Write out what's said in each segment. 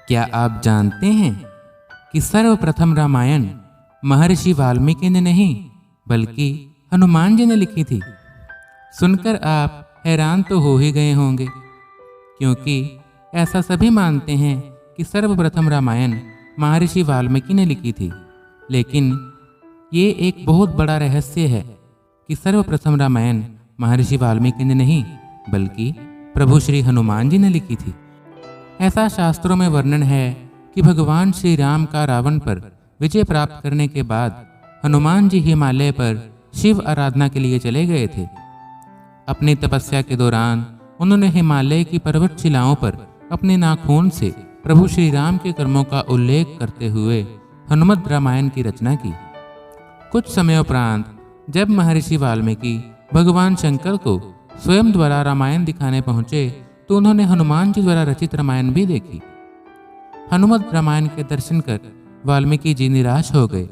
क्या आप जानते हैं कि सर्वप्रथम रामायण महर्षि वाल्मीकि ने नहीं बल्कि हनुमान जी ने लिखी थी? सुनकर आप हैरान तो हो ही गए होंगे, क्योंकि ऐसा सभी मानते हैं कि सर्वप्रथम रामायण महर्षि वाल्मीकि ने लिखी थी। लेकिन ये एक बहुत बड़ा रहस्य है कि सर्वप्रथम रामायण महर्षि वाल्मीकि ने नहीं बल्कि प्रभु श्री हनुमान जी ने लिखी थी। ऐसा शास्त्रों में वर्णन है कि भगवान श्री राम का रावण पर विजय प्राप्त करने के बाद हनुमान जी हिमालय पर शिव आराधना के लिए चले गए थे। अपनी तपस्या के दौरान उन्होंने हिमालय की पर्वत शिलाओं पर अपने नाखून से प्रभु श्री राम के कर्मों का उल्लेख करते हुए हनुमत रामायण की रचना की। कुछ समय उपरांत जब महर्षि वाल्मीकि भगवान शंकर को स्वयं द्वारा रामायण दिखाने पहुंचे तो उन्होंने हनुमान जी द्वारा रचित रामायण भी देखी। हनुमत रामायण के दर्शन कर वाल्मीकि जी निराश हो गए।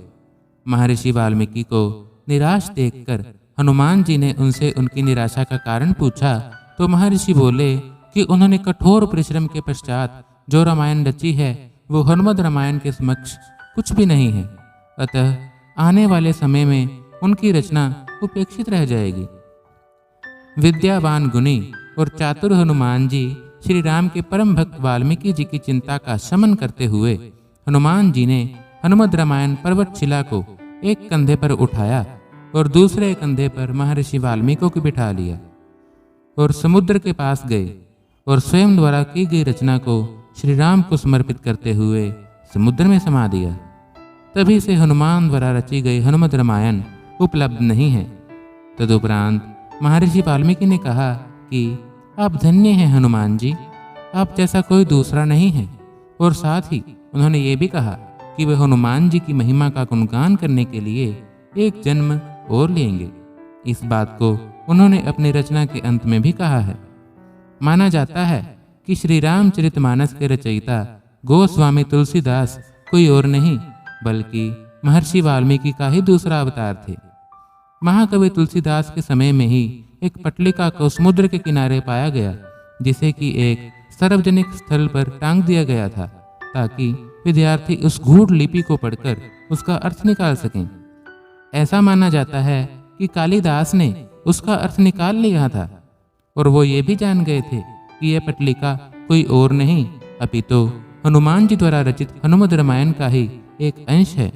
महर्षि वाल्मीकि को निराश देखकर हनुमान जी ने उनसे उनकी निराशा का कारण पूछा तो महर्षि बोले कि उन्होंने कठोर परिश्रम के पश्चात जो रामायण रची है वो हनुमत रामायण के समक्ष कुछ भी नहीं है, अतः आने वाले समय में उनकी रचना उपेक्षित रह जाएगी। विद्यावान गुणी और चातुर हनुमान जी श्री राम के परम भक्त वाल्मीकि जी की चिंता का शमन करते हुए हनुमान जी ने हनुमत रामायण पर्वत शिला को एक कंधे पर उठाया और दूसरे कंधे पर महर्षि वाल्मीकि को बिठा लिया और समुद्र के पास गए और स्वयं द्वारा की गई रचना को श्री राम को समर्पित करते हुए समुद्र में समा दिया। तभी से हनुमान द्वारा रची गई हनुमत रामायण उपलब्ध नहीं है। तदुपरांत महर्षि वाल्मीकि ने कहा कि आप धन्य हैं हनुमान जी, आप जैसा कोई दूसरा नहीं है। और साथ ही उन्होंने ये भी कहा कि वे हनुमान जी की महिमा का गुणगान करने के लिए एक जन्म और लेंगे। इस बात को उन्होंने अपनी रचना के अंत में भी कहा है। माना जाता है कि श्री रामचरितमानस के रचयिता गोस्वामी तुलसीदास कोई और नहीं बल्कि महर्षि वाल्मीकि का ही दूसरा अवतार थे। महाकवि तुलसीदास के समय में ही एक पटलिका को समुद्र के किनारे पाया गया, जिसे कि एक सार्वजनिक स्थल पर टांग दिया गया था ताकि विद्यार्थी उस गूढ़ लिपि को पढ़कर उसका अर्थ निकाल सकें। ऐसा माना जाता है कि कालिदास ने उसका अर्थ निकाल लिया था और वो ये भी जान गए थे कि यह पटलिका कोई और नहीं अपितु हनुमान जी द्वारा रचित हनुमत रामायण का ही एक अंश है,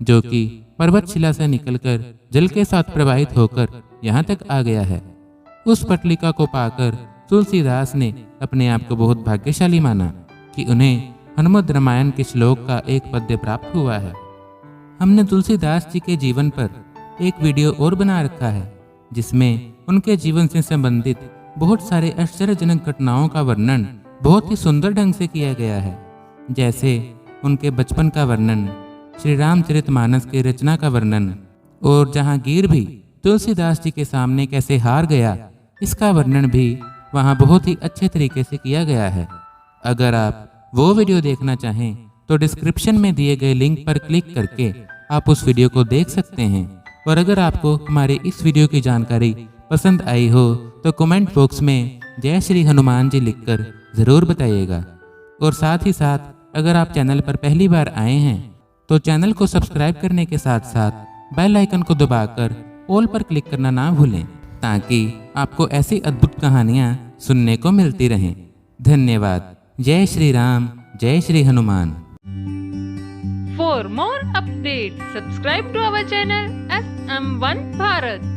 जो कि पर्वत शिला से निकलकर जल के साथ प्रवाहित होकर यहाँ तक आ गया है। उस पटलिका को पाकर तुलसीदास ने अपने आप को बहुत भाग्यशाली माना कि उन्हें हनुमत रामायण के श्लोक का एक पद्य प्राप्त हुआ है। हमने तुलसीदास जी के जीवन पर एक वीडियो और बना रखा है, जिसमें उनके जीवन से संबंधित बहुत सारे आश्चर्यजनक घटनाओं का वर्णन बहुत ही सुंदर ढंग से किया गया है। जैसे उनके बचपन का वर्णन, श्री रामचरितमानस के रचना का वर्णन और जहांगीर भी तुलसीदास जी के सामने कैसे हार गया, इसका वर्णन भी वहाँ बहुत ही अच्छे तरीके से किया गया है। अगर आप वो वीडियो देखना चाहें तो डिस्क्रिप्शन में दिए गए लिंक पर क्लिक करके आप उस वीडियो को देख सकते हैं। और अगर आपको हमारी इस वीडियो की जानकारी पसंद आई हो तो कमेंट बॉक्स में जय श्री हनुमान जी लिखकर ज़रूर बताइएगा। और साथ ही साथ अगर आप चैनल पर पहली बार आए हैं तो चैनल को सब्सक्राइब करने के साथ साथ बेल आइकन को दबाकर ऑल पर क्लिक करना ना भूलें, ताकि आपको ऐसी अद्भुत कहानियाँ सुनने को मिलती रहें। धन्यवाद। जय श्री राम, जय Shri Hanuman. For more updates, subscribe to our channel SM1 Bharat.